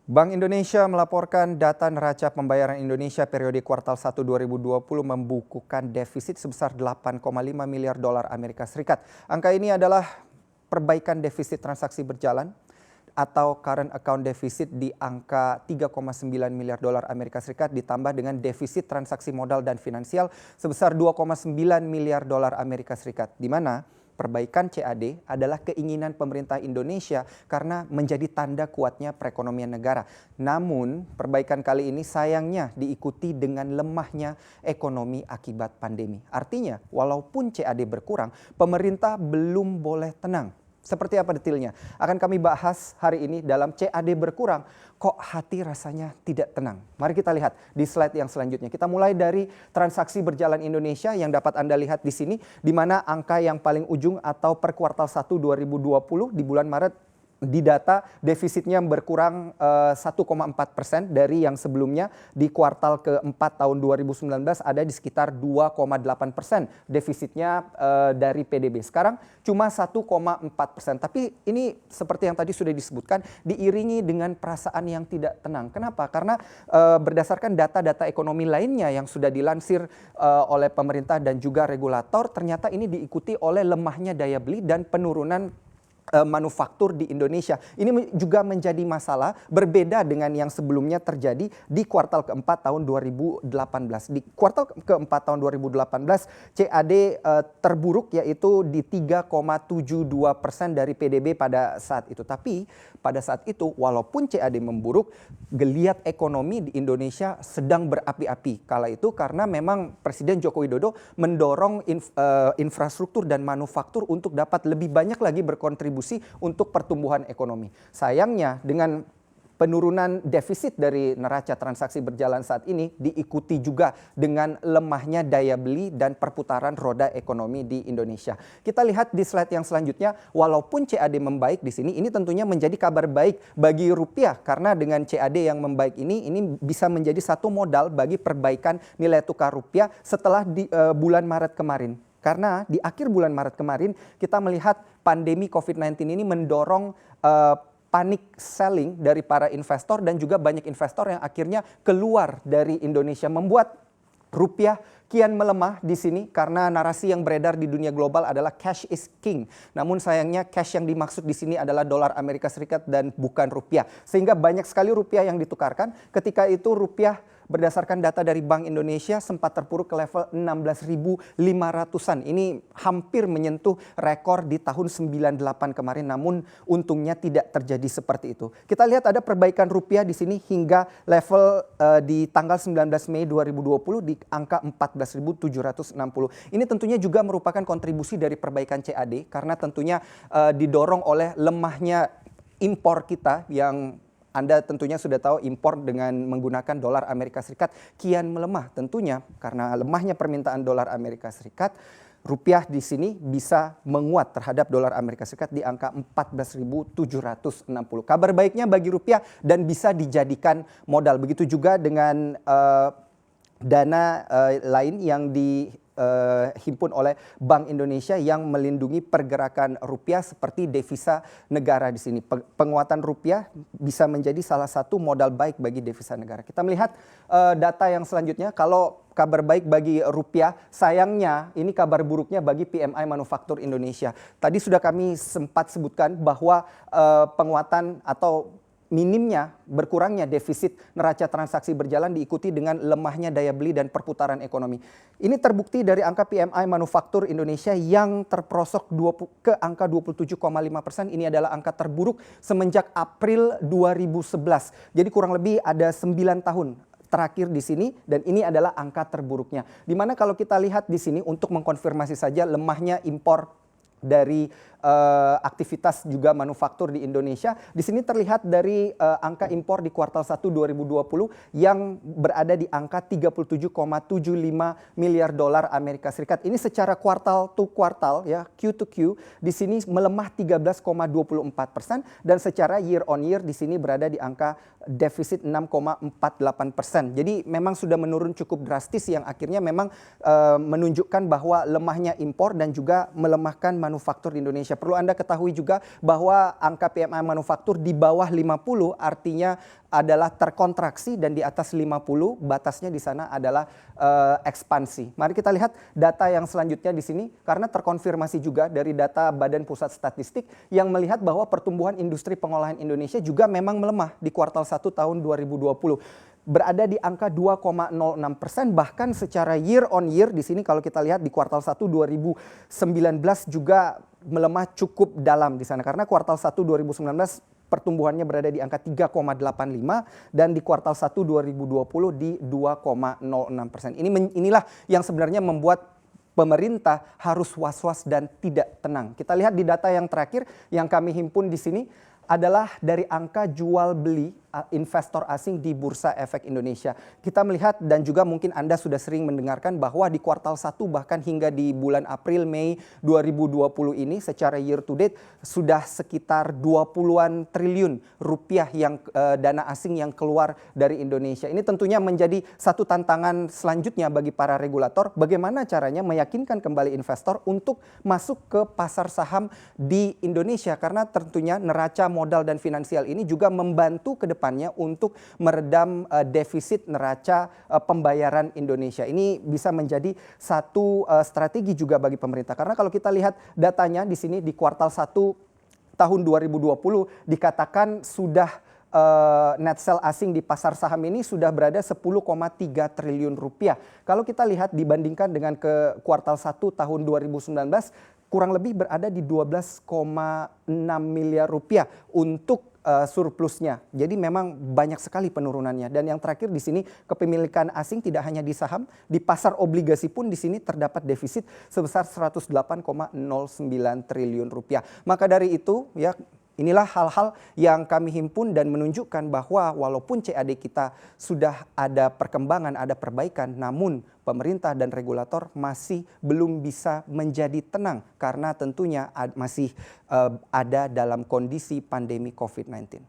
Bank Indonesia melaporkan data neraca pembayaran Indonesia periode kuartal 1 2020 membukukan defisit sebesar 8,5 miliar dolar Amerika Serikat. Angka ini adalah perbaikan defisit transaksi berjalan atau current account deficit di angka 3,9 miliar dolar Amerika Serikat ditambah dengan defisit transaksi modal dan finansial sebesar 2,9 miliar dolar Amerika Serikat, di mana perbaikan CAD adalah keinginan pemerintah Indonesia karena menjadi tanda kuatnya perekonomian negara. Namun, perbaikan kali ini sayangnya diikuti dengan lemahnya ekonomi akibat pandemi. Artinya, walaupun CAD berkurang, pemerintah belum boleh tenang. Seperti apa detailnya? Akan kami bahas hari ini dalam CAD berkurang. Kok hati rasanya tidak tenang? Mari kita lihat di slide yang selanjutnya. Kita mulai dari transaksi berjalan Indonesia yang dapat Anda lihat di sini, di mana angka yang paling ujung atau per kuartal 1 2020 di bulan Maret di data defisitnya berkurang 1,4% dari yang sebelumnya. Di kuartal keempat tahun 2019 ada di sekitar 2,8% defisitnya dari PDB. Sekarang cuma 1,4%. Tapi ini seperti yang tadi sudah disebutkan diiringi dengan perasaan yang tidak tenang. Kenapa? Karena berdasarkan data-data ekonomi lainnya yang sudah dilansir oleh pemerintah dan juga regulator, ternyata ini diikuti oleh lemahnya daya beli dan penurunan manufaktur di Indonesia. Ini juga menjadi masalah berbeda dengan yang sebelumnya terjadi di kuartal keempat tahun 2018. Di kuartal keempat tahun 2018 CAD terburuk yaitu di 3,72% dari PDB pada saat itu. Tapi pada saat itu walaupun CAD memburuk, geliat ekonomi di Indonesia sedang berapi-api. Kala itu karena memang Presiden Joko Widodo mendorong infrastruktur dan manufaktur untuk dapat lebih banyak lagi berkontribusi untuk pertumbuhan ekonomi. Sayangnya dengan penurunan defisit dari neraca transaksi berjalan saat ini diikuti juga dengan lemahnya daya beli dan perputaran roda ekonomi di Indonesia. Kita lihat di slide yang selanjutnya, walaupun CAD membaik di sini, ini tentunya menjadi kabar baik bagi rupiah karena dengan CAD yang membaik ini bisa menjadi satu modal bagi perbaikan nilai tukar rupiah setelah di bulan Maret kemarin. Karena di akhir bulan Maret kemarin kita melihat pandemi COVID-19 ini mendorong panic selling dari para investor dan juga banyak investor yang akhirnya keluar dari Indonesia, membuat rupiah kian melemah di sini karena narasi yang beredar di dunia global adalah cash is king. Namun sayangnya cash yang dimaksud di sini adalah dolar Amerika Serikat dan bukan rupiah. Sehingga banyak sekali rupiah yang ditukarkan. Ketika itu rupiah berdasarkan data dari Bank Indonesia sempat terpuruk ke level 16.500-an. Ini hampir menyentuh rekor di tahun 98 kemarin, namun untungnya tidak terjadi seperti itu. Kita lihat ada perbaikan rupiah di sini hingga level di tanggal 19 Mei 2020 di angka 14.760. Ini tentunya juga merupakan kontribusi dari perbaikan CAD karena tentunya didorong oleh lemahnya impor kita yang Anda tentunya sudah tahu impor dengan menggunakan dolar Amerika Serikat kian melemah. Tentunya karena lemahnya permintaan dolar Amerika Serikat, rupiah di sini bisa menguat terhadap dolar Amerika Serikat di angka 14.760. Kabar baiknya bagi rupiah dan bisa dijadikan modal. Begitu juga dengan dana lain yang dihimpun oleh Bank Indonesia yang melindungi pergerakan rupiah seperti devisa negara di sini. Penguatan rupiah bisa menjadi salah satu modal baik bagi devisa negara. Kita melihat data yang selanjutnya. Kalau kabar baik bagi rupiah, sayangnya ini kabar buruknya bagi PMI Manufaktur Indonesia. Tadi sudah kami sempat sebutkan bahwa penguatan atau minimnya berkurangnya defisit neraca transaksi berjalan diikuti dengan lemahnya daya beli dan perputaran ekonomi. Ini terbukti dari angka PMI Manufaktur Indonesia yang terprosok ke angka 27,5%. Ini adalah angka terburuk semenjak April 2011. Jadi kurang lebih ada 9 tahun terakhir di sini dan ini adalah angka terburuknya. Dimana kalau kita lihat di sini untuk mengkonfirmasi saja lemahnya impor dari aktivitas juga manufaktur di Indonesia. Di sini terlihat dari angka impor di kuartal 1 2020 yang berada di angka 37,75 miliar dolar Amerika Serikat. Ini secara kuartal to kuartal ya, Q to Q di sini melemah 13,24% dan secara year on year di sini berada di angka defisit 6,48%. Jadi memang sudah menurun cukup drastis yang akhirnya memang menunjukkan bahwa lemahnya impor dan juga melemahkan manufaktur di Indonesia. Indonesia. Perlu Anda ketahui juga bahwa angka PMI manufaktur di bawah 50 artinya adalah terkontraksi dan di atas 50 batasnya di sana adalah ekspansi. Mari kita lihat data yang selanjutnya di sini karena terkonfirmasi juga dari data Badan Pusat Statistik yang melihat bahwa pertumbuhan industri pengolahan Indonesia juga memang melemah di kuartal 1 tahun 2020. Berada di angka 2,06%, bahkan secara year on year di sini kalau kita lihat di kuartal 1 2019 juga melemah cukup dalam di sana karena kuartal 1 2019 pertumbuhannya berada di angka 3,85 dan di kuartal 1 2020 di 2,06%. Inilah yang sebenarnya membuat pemerintah harus was-was dan tidak tenang. Kita lihat di data yang terakhir yang kami himpun di sini adalah dari angka jual beli investor asing di Bursa Efek Indonesia. Kita melihat dan juga mungkin Anda sudah sering mendengarkan bahwa di kuartal 1 bahkan hingga di bulan April Mei 2020 ini secara year to date sudah sekitar 20-an triliun rupiah yang dana asing yang keluar dari Indonesia. Ini tentunya menjadi satu tantangan selanjutnya bagi para regulator, bagaimana caranya meyakinkan kembali investor untuk masuk ke pasar saham di Indonesia karena tentunya neraca modal dan finansial ini juga membantu ke depannya untuk meredam defisit neraca pembayaran Indonesia. Ini bisa menjadi satu strategi juga bagi pemerintah. Karena kalau kita lihat datanya di sini di kuartal 1 tahun 2020 dikatakan sudah net sell asing di pasar saham ini sudah berada 10,3 triliun rupiah. Kalau kita lihat dibandingkan dengan ke kuartal 1 tahun 2019 kurang lebih berada di 12,6 miliar rupiah untuk surplusnya. Jadi memang banyak sekali penurunannya. Dan yang terakhir di sini kepemilikan asing tidak hanya di saham, di pasar obligasi pun di sini terdapat defisit sebesar 108,09 triliun rupiah. Maka dari itu ya inilah hal-hal yang kami himpun dan menunjukkan bahwa walaupun CAD kita sudah ada perkembangan, ada perbaikan, namun pemerintah dan regulator masih belum bisa menjadi tenang karena tentunya masih ada dalam kondisi pandemi COVID-19.